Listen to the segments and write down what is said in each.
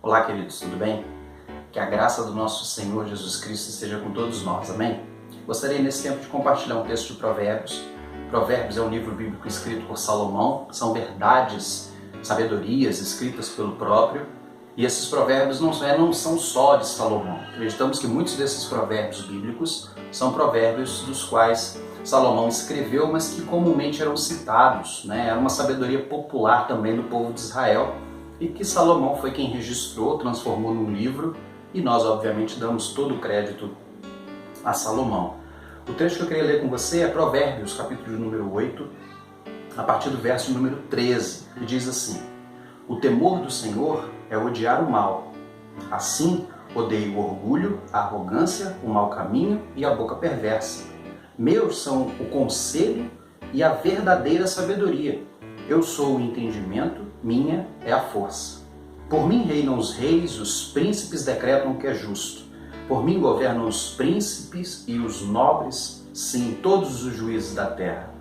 Olá, queridos, tudo bem? Que a graça do nosso Senhor Jesus Cristo esteja com todos nós, amém? Gostaria nesse tempo de compartilhar um texto de Provérbios. Provérbios é um livro bíblico escrito por Salomão, são verdades, sabedorias escritas pelo próprio, e esses provérbios não são só de Salomão. Acreditamos que muitos desses provérbios bíblicos são provérbios dos quais Salomão escreveu, mas que comumente eram citados, né? Era uma sabedoria popular também do povo de Israel, e que Salomão foi quem registrou, transformou num livro, e nós obviamente damos todo o crédito a Salomão. O texto que eu queria ler com você é Provérbios, capítulo de número 8, a partir do verso número 13, que diz assim: O temor do Senhor é odiar o mal, assim odeio o orgulho, a arrogância, o mau caminho e a boca perversa. Meus são o conselho e a verdadeira sabedoria. Eu sou o entendimento, minha é a força. Por mim reinam os reis, os príncipes decretam o que é justo. Por mim governam os príncipes e os nobres, sim, todos os juízes da terra.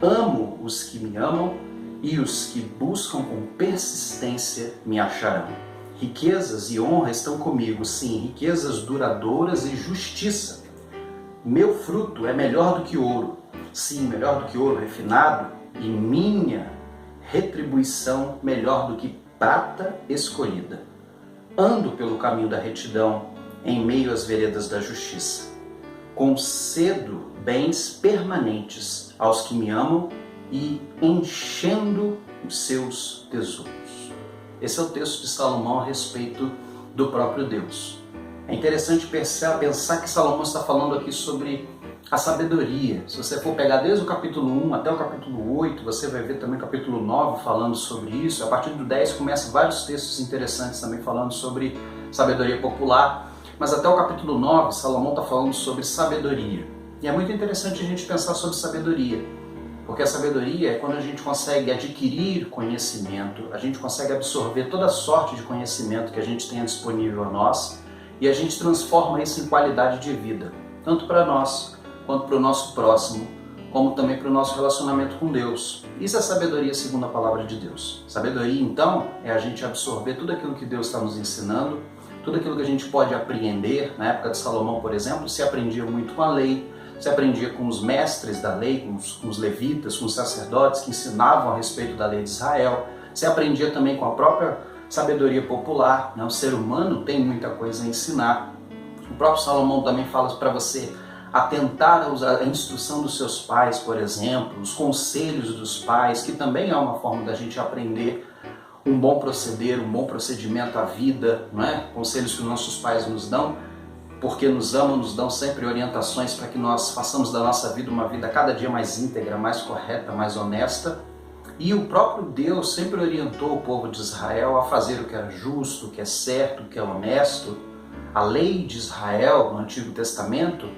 Amo os que me amam e os que buscam com persistência me acharão. Riquezas e honra estão comigo, sim, riquezas duradouras e justiça. Meu fruto é melhor do que ouro, sim, melhor do que ouro refinado, e minha retribuição melhor do que prata escolhida. Ando pelo caminho da retidão, em meio às veredas da justiça. Concedo bens permanentes aos que me amam e enchendo os seus tesouros. Esse é o texto de Salomão a respeito do próprio Deus. É interessante pensar que Salomão está falando aqui sobre a sabedoria. Se você for pegar desde o capítulo 1 até o capítulo 8, você vai ver também o capítulo 9 falando sobre isso. A partir do 10 começam vários textos interessantes também falando sobre sabedoria popular. Mas até o capítulo 9, Salomão está falando sobre sabedoria. E é muito interessante a gente pensar sobre sabedoria. Porque a sabedoria é quando a gente consegue adquirir conhecimento, a gente consegue absorver toda sorte de conhecimento que a gente tem disponível a nós e a gente transforma isso em qualidade de vida, tanto para nós, quanto para o nosso próximo, como também para o nosso relacionamento com Deus. Isso é sabedoria segundo a palavra de Deus. Sabedoria, então, é a gente absorver tudo aquilo que Deus está nos ensinando, tudo aquilo que a gente pode apreender. Na época de Salomão, por exemplo, se aprendia muito com a lei, se aprendia com os mestres da lei, com os levitas, com os sacerdotes que ensinavam a respeito da lei de Israel, se aprendia também com a própria sabedoria popular, né? O ser humano tem muita coisa a ensinar. O próprio Salomão também fala para você atentar à instrução dos seus pais, por exemplo, os conselhos dos pais, que também é uma forma da gente aprender um bom proceder, um bom procedimento à vida, não é? Conselhos que nossos pais nos dão, porque nos amam, nos dão sempre orientações para que nós façamos da nossa vida uma vida cada dia mais íntegra, mais correta, mais honesta. E o próprio Deus sempre orientou o povo de Israel a fazer o que era justo, o que é certo, o que é honesto. A lei de Israel, no Antigo Testamento,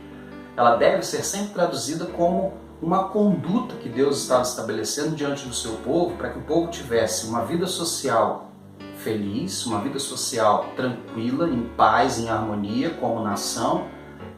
ela deve ser sempre traduzida como uma conduta que Deus estava estabelecendo diante do seu povo para que o povo tivesse uma vida social feliz, uma vida social tranquila, em paz, em harmonia como nação,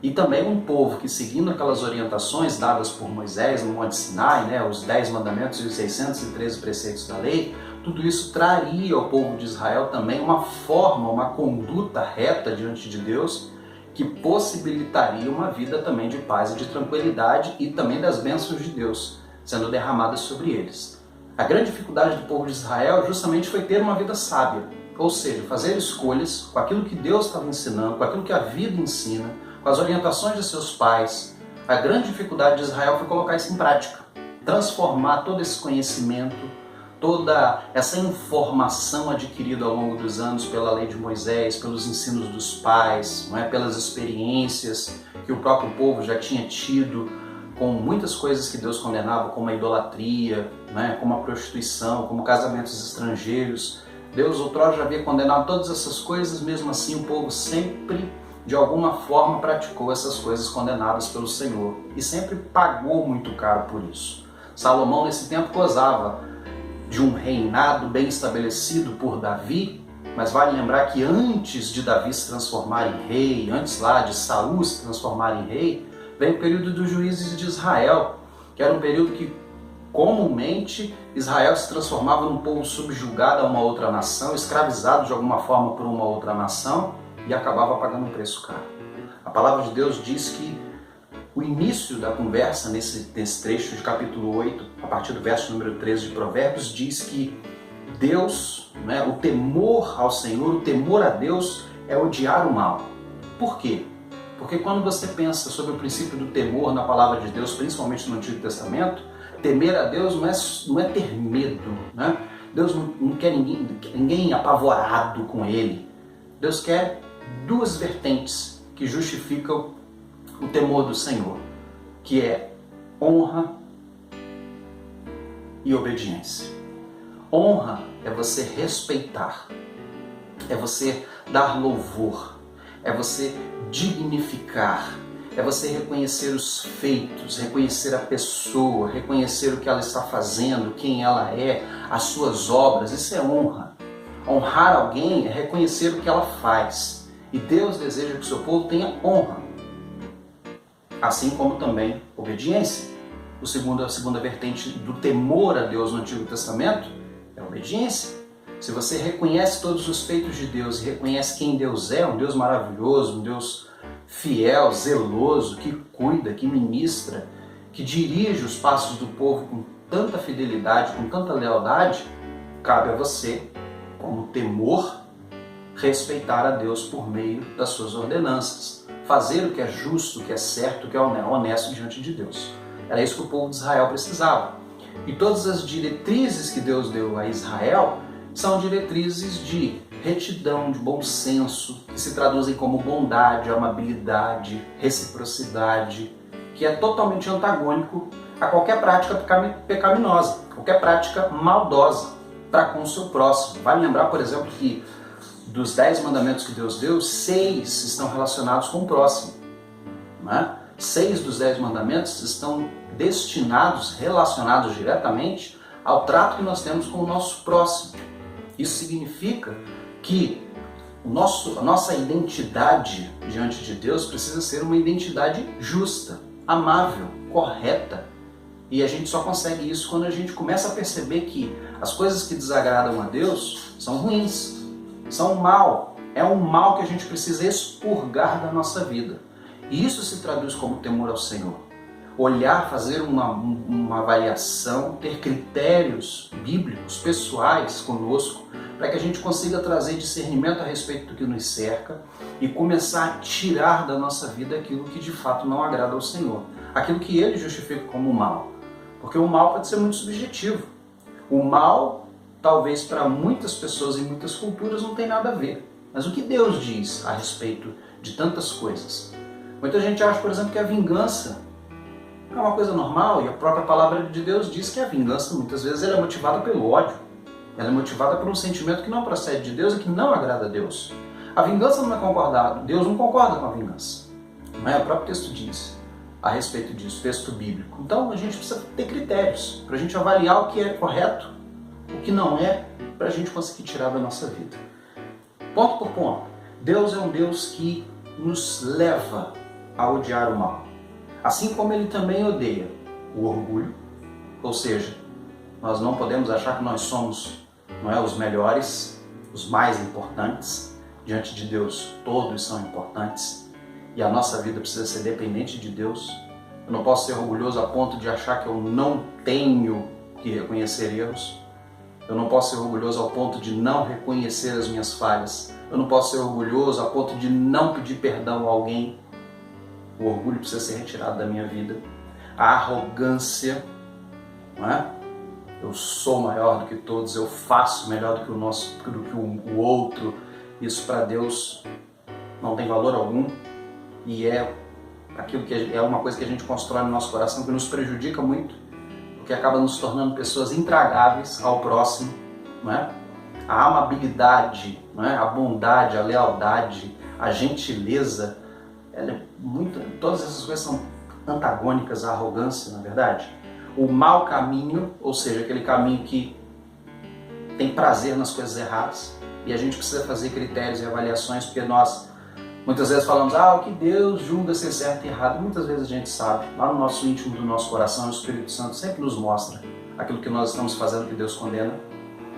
e também um povo que, seguindo aquelas orientações dadas por Moisés no Monte Sinai, né, os 10 mandamentos e os 613 preceitos da lei, tudo isso traria ao povo de Israel também uma forma, uma conduta reta diante de Deus, que possibilitaria uma vida também de paz e de tranquilidade e também das bênçãos de Deus sendo derramadas sobre eles. A grande dificuldade do povo de Israel justamente foi ter uma vida sábia, ou seja, fazer escolhas com aquilo que Deus estava ensinando, com aquilo que a vida ensina, com as orientações de seus pais. A grande dificuldade de Israel foi colocar isso em prática, transformar todo esse conhecimento, toda essa informação adquirida ao longo dos anos pela lei de Moisés, pelos ensinos dos pais, não é? Pelas experiências que o próprio povo já tinha tido com muitas coisas que Deus condenava, como a idolatria, né? Como a prostituição, como casamentos estrangeiros. Deus outrora já havia condenado todas essas coisas, mesmo assim o povo sempre, de alguma forma, praticou essas coisas condenadas pelo Senhor e sempre pagou muito caro por isso. Salomão, nesse tempo, gozava de um reinado bem estabelecido por Davi, mas vale lembrar que antes de Davi se transformar em rei, antes lá de Saul se transformar em rei, vem o período dos juízes de Israel, que era um período que Comumente, Israel se transformava num povo subjugado a uma outra nação, escravizado de alguma forma por uma outra nação e acabava pagando um preço caro. A palavra de Deus diz que o início da conversa nesse trecho de capítulo 8, a partir do verso número 13 de Provérbios, diz que Deus, o temor ao Senhor, o temor a Deus é odiar o mal. Por quê? Porque quando você pensa sobre o princípio do temor na palavra de Deus, principalmente no Antigo Testamento, temer a Deus não é ter medo, né? Deus não quer ninguém apavorado com Ele. Deus quer duas vertentes que justificam o temor do Senhor, que é honra e obediência. Honra é você respeitar, é você dar louvor, é você dignificar, é você reconhecer os feitos, reconhecer a pessoa, reconhecer o que ela está fazendo, quem ela é, as suas obras. Isso é honra. Honrar alguém é reconhecer o que ela faz. E Deus deseja que o seu povo tenha honra. Assim como também obediência. A segunda vertente do temor a Deus no Antigo Testamento é a obediência. Se você reconhece todos os feitos de Deus e reconhece quem Deus é, um Deus maravilhoso, um Deus fiel, zeloso, que cuida, que ministra, que dirige os passos do povo com tanta fidelidade, com tanta lealdade, cabe a você, como temor, respeitar a Deus por meio das suas ordenanças, fazer o que é justo, o que é certo, o que é honesto diante de Deus. Era isso que o povo de Israel precisava. E todas as diretrizes que Deus deu a Israel são diretrizes de retidão, de bom senso, que se traduzem como bondade, amabilidade, reciprocidade, que é totalmente antagônico a qualquer prática pecaminosa, qualquer prática maldosa para com o seu próximo. Vale lembrar, por exemplo, que dos 10 mandamentos que Deus deu, 6 estão relacionados com o próximo. Né? 6 dos 10 mandamentos estão destinados, relacionados diretamente ao trato que nós temos com o nosso próximo. Isso significa que a nossa identidade diante de Deus precisa ser uma identidade justa, amável, correta. E a gente só consegue isso quando a gente começa a perceber que as coisas que desagradam a Deus são ruins, são mal. É um mal que a gente precisa expurgar da nossa vida. E isso se traduz como temor ao Senhor. Olhar, fazer uma avaliação, ter critérios bíblicos, pessoais conosco, para que a gente consiga trazer discernimento a respeito do que nos cerca e começar a tirar da nossa vida aquilo que de fato não agrada ao Senhor. Aquilo que Ele justifica como mal. Porque o mal pode ser muito subjetivo. O mal, talvez para muitas pessoas e muitas culturas, não tem nada a ver. Mas o que Deus diz a respeito de tantas coisas? Muita gente acha, por exemplo, que a vingança é uma coisa normal, e a própria palavra de Deus diz que a vingança muitas vezes ela é motivada pelo ódio. Ela é motivada por um sentimento que não procede de Deus e que não agrada a Deus. A vingança não é concordada, Deus não concorda com a vingança. Não é? O próprio texto diz a respeito disso, texto bíblico. Então a gente precisa ter critérios para a gente avaliar o que é correto, o que não é, para a gente conseguir tirar da nossa vida. Ponto por ponto. Deus é um Deus que nos leva a odiar o mal. Assim como Ele também odeia o orgulho, ou seja, nós não podemos achar que nós somos os melhores, os mais importantes. Diante de Deus, todos são importantes e a nossa vida precisa ser dependente de Deus. Eu não posso ser orgulhoso a ponto de achar que eu não tenho que reconhecer erros. Eu não posso ser orgulhoso ao ponto de não reconhecer as minhas falhas. Eu não posso ser orgulhoso a ponto de não pedir perdão a alguém. O orgulho precisa ser retirado da minha vida. A arrogância, não é? Eu sou maior do que todos, eu faço melhor do que o outro. Isso para Deus não tem valor algum e é aquilo que é uma coisa que a gente constrói no nosso coração que nos prejudica muito, porque acaba nos tornando pessoas intragáveis ao próximo, não é? A amabilidade, não é? A bondade, a lealdade, a gentileza, todas essas coisas são antagônicas à arrogância, na verdade. O mau caminho, ou seja, aquele caminho que tem prazer nas coisas erradas, e a gente precisa fazer critérios e avaliações, porque nós Muitas vezes falamos, o que Deus julga ser certo e errado. Muitas vezes a gente sabe, lá no nosso íntimo do nosso coração, o Espírito Santo sempre nos mostra aquilo que nós estamos fazendo que Deus condena.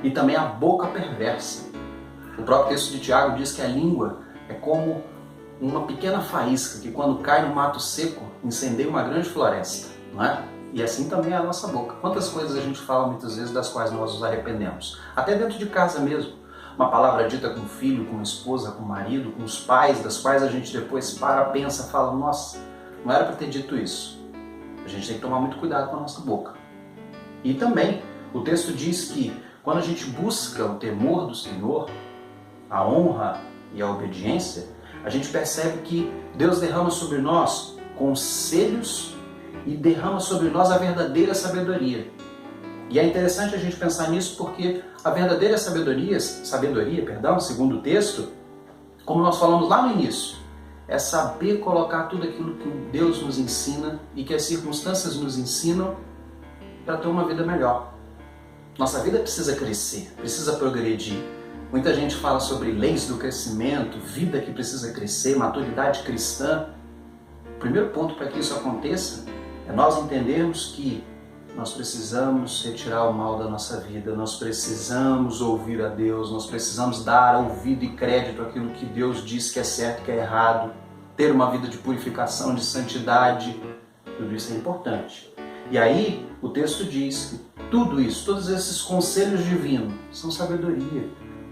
E também a boca perversa. O próprio texto de Tiago diz que a língua é como uma pequena faísca que quando cai no mato seco, incendeia uma grande floresta, não é? E assim também é a nossa boca. Quantas coisas a gente fala muitas vezes das quais nós nos arrependemos. Até dentro de casa mesmo. Uma palavra dita com o filho, com a esposa, com o marido, com os pais, das quais a gente depois para, pensa, fala, nossa, não era para ter dito isso. A gente tem que tomar muito cuidado com a nossa boca. E também, o texto diz que quando a gente busca o temor do Senhor, a honra e a obediência, a gente percebe que Deus derrama sobre nós conselhos e derrama sobre nós a verdadeira sabedoria. E é interessante a gente pensar nisso porque a verdadeira sabedoria, segundo o texto, como nós falamos lá no início, é saber colocar tudo aquilo que Deus nos ensina e que as circunstâncias nos ensinam para ter uma vida melhor. Nossa vida precisa crescer, precisa progredir. Muita gente fala sobre leis do crescimento, vida que precisa crescer, maturidade cristã. O primeiro ponto para que isso aconteça é nós entendermos que nós precisamos retirar o mal da nossa vida, nós precisamos ouvir a Deus, nós precisamos dar ouvido e crédito àquilo que Deus diz que é certo e que é errado, ter uma vida de purificação, de santidade, tudo isso é importante. E aí o texto diz que tudo isso, todos esses conselhos divinos são sabedoria.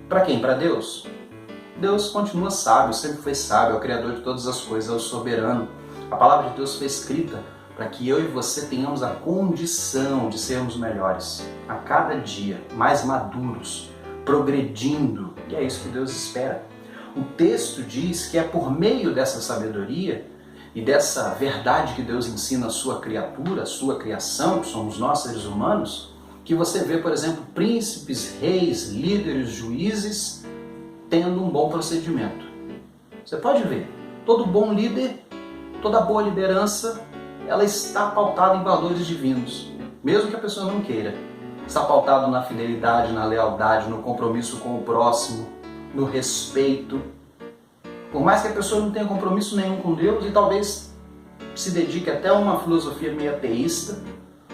Para quem? Para Deus? Deus continua sábio, sempre foi sábio, é o Criador de todas as coisas, é o soberano. A palavra de Deus foi escrita para que eu e você tenhamos a condição de sermos melhores a cada dia, mais maduros, progredindo, e é isso que Deus espera. O texto diz que é por meio dessa sabedoria e dessa verdade que Deus ensina à sua criatura, à sua criação, que somos nós seres humanos, que você vê, por exemplo, príncipes, reis, líderes, juízes tendo um bom procedimento. Você pode ver, todo bom líder, toda boa liderança, ela está pautada em valores divinos, mesmo que a pessoa não queira. Está pautado na fidelidade, na lealdade, no compromisso com o próximo, no respeito. Por mais que a pessoa não tenha compromisso nenhum com Deus e talvez se dedique até a uma filosofia meio ateísta,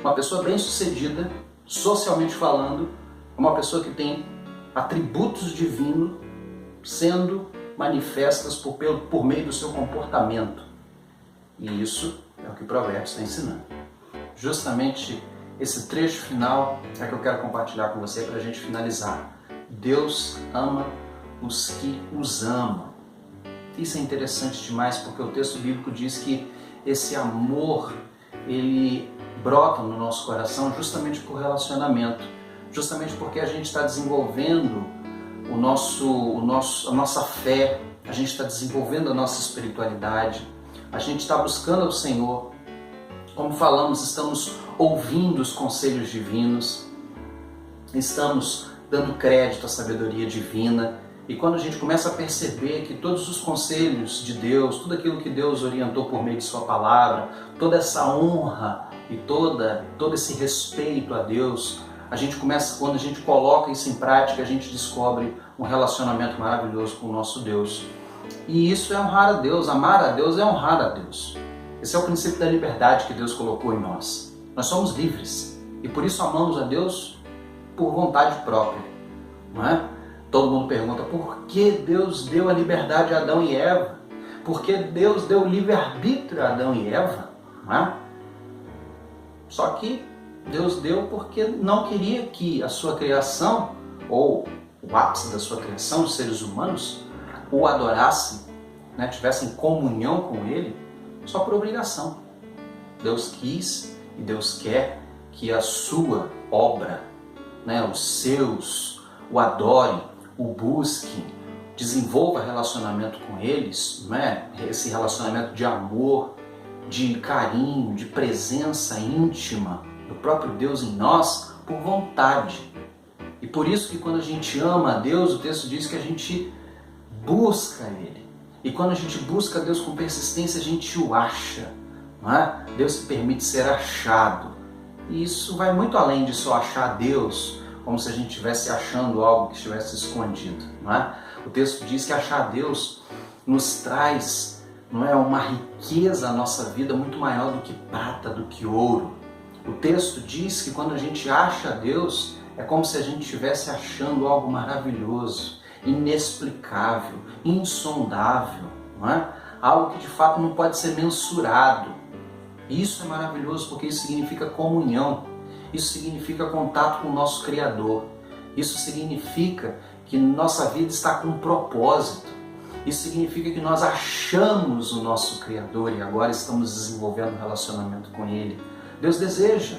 uma pessoa bem-sucedida, socialmente falando, é uma pessoa que tem atributos divinos sendo manifestas por meio do seu comportamento. E isso é o que o Provérbios está ensinando. Justamente esse trecho final é que eu quero compartilhar com você para a gente finalizar. Deus ama os que os amam. Isso é interessante demais porque o texto bíblico diz que esse amor, ele brota no nosso coração justamente por relacionamento, justamente porque a gente está desenvolvendo a nossa fé, a gente está desenvolvendo a nossa espiritualidade, a gente está buscando ao Senhor. Como falamos, estamos ouvindo os conselhos divinos, estamos dando crédito à sabedoria divina. E quando a gente começa a perceber que todos os conselhos de Deus, tudo aquilo que Deus orientou por meio de sua palavra, toda essa honra e todo esse respeito a Deus, quando a gente coloca isso em prática, a gente descobre um relacionamento maravilhoso com o nosso Deus. E isso é honrar a Deus, amar a Deus é honrar a Deus. Esse é o princípio da liberdade que Deus colocou em nós. Nós somos livres e por isso amamos a Deus por vontade própria, não é? Todo mundo pergunta por que Deus deu a liberdade a Adão e Eva? Por que Deus deu o livre-arbítrio a Adão e Eva? Não é? Só que Deus deu porque não queria que a sua criação, ou o ápice da sua criação, os seres humanos, o adorassem, né, tivessem comunhão com Ele, só por obrigação. Deus quis e Deus quer que a sua obra, né, os seus, o adorem, o busquem, desenvolva relacionamento com eles, né? Esse relacionamento de amor, de carinho, de presença íntima do próprio Deus em nós, por vontade. E por isso que quando a gente ama a Deus, o texto diz que a gente busca Ele. E quando a gente busca Deus com persistência, a gente o acha, não é? Deus se permite ser achado. E isso vai muito além de só achar Deus, como se a gente estivesse achando algo que estivesse escondido, não é? O texto diz que achar Deus nos traz, não é, uma riqueza à nossa vida muito maior do que prata, do que ouro. O texto diz que quando a gente acha a Deus, é como se a gente estivesse achando algo maravilhoso, inexplicável, insondável, não é? Algo que de fato não pode ser mensurado. E isso é maravilhoso porque isso significa comunhão, isso significa contato com o nosso Criador, isso significa que nossa vida está com um propósito, isso significa que nós achamos o nosso Criador e agora estamos desenvolvendo um relacionamento com Ele. Deus deseja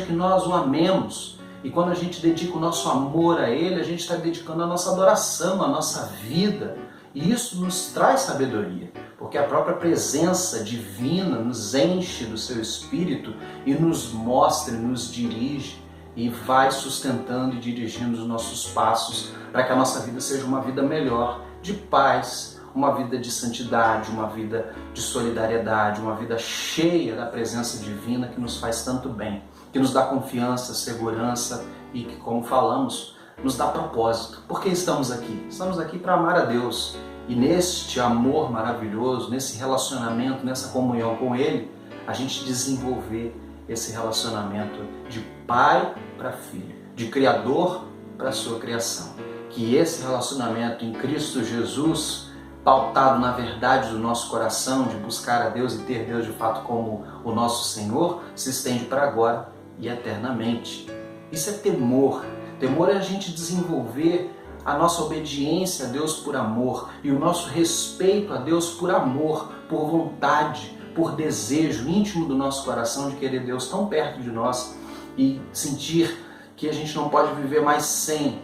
que nós o amemos. E quando a gente dedica o nosso amor a Ele, a gente está dedicando a nossa adoração, a nossa vida. E isso nos traz sabedoria, porque a própria presença divina nos enche do seu Espírito e nos mostra, nos dirige e vai sustentando e dirigindo os nossos passos para que a nossa vida seja uma vida melhor, de paz, uma vida de santidade, uma vida de solidariedade, uma vida cheia da presença divina que nos faz tanto bem, que nos dá confiança, segurança e que, como falamos, nos dá propósito. Por que estamos aqui? Estamos aqui para amar a Deus. E neste amor maravilhoso, nesse relacionamento, nessa comunhão com Ele, a gente desenvolver esse relacionamento de pai para filho, de Criador para sua criação. Que esse relacionamento em Cristo Jesus, pautado na verdade do nosso coração, de buscar a Deus e ter Deus de fato como o nosso Senhor, se estende para agora e eternamente. Isso é temor. Temor é a gente desenvolver a nossa obediência a Deus por amor e o nosso respeito a Deus por amor, por vontade, por desejo íntimo do nosso coração de querer Deus tão perto de nós e sentir que a gente não pode viver mais sem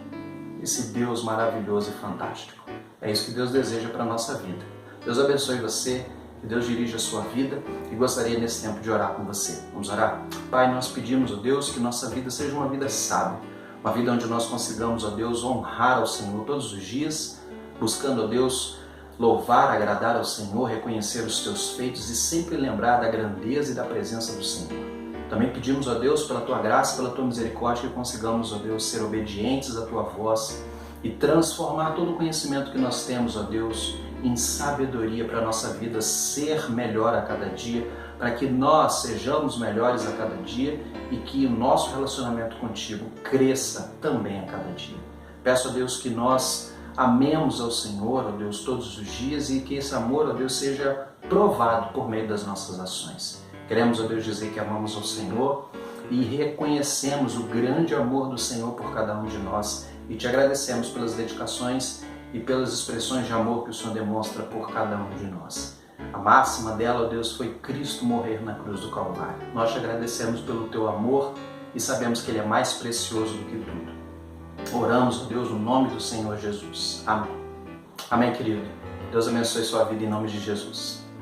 esse Deus maravilhoso e fantástico. É isso que Deus deseja para a nossa vida. Deus abençoe você, que Deus dirija a sua vida e gostaria nesse tempo de orar com você. Vamos orar? Pai, nós pedimos, ó Deus, que nossa vida seja uma vida sábia, uma vida onde nós consigamos, ó Deus, honrar ao Senhor todos os dias, buscando, ó Deus, louvar, agradar ao Senhor, reconhecer os teus feitos e sempre lembrar da grandeza e da presença do Senhor. Também pedimos, ó Deus, pela tua graça, pela tua misericórdia, que consigamos, ó Deus, ser obedientes à tua voz e transformar todo o conhecimento que nós temos, ó Deus, em sabedoria para a nossa vida ser melhor a cada dia, para que nós sejamos melhores a cada dia e que o nosso relacionamento contigo cresça também a cada dia. Peço a Deus que nós amemos ao Senhor, ó Deus, todos os dias e que esse amor, ó Deus, seja provado por meio das nossas ações. Queremos, ó Deus, dizer que amamos ao Senhor e reconhecemos o grande amor do Senhor por cada um de nós e te agradecemos pelas dedicações e pelas expressões de amor que o Senhor demonstra por cada um de nós. A máxima dela, ó Deus, foi Cristo morrer na cruz do Calvário. Nós te agradecemos pelo teu amor e sabemos que ele é mais precioso do que tudo. Oramos, ó Deus, no nome do Senhor Jesus. Amém. Amém, querido. Deus abençoe sua vida em nome de Jesus.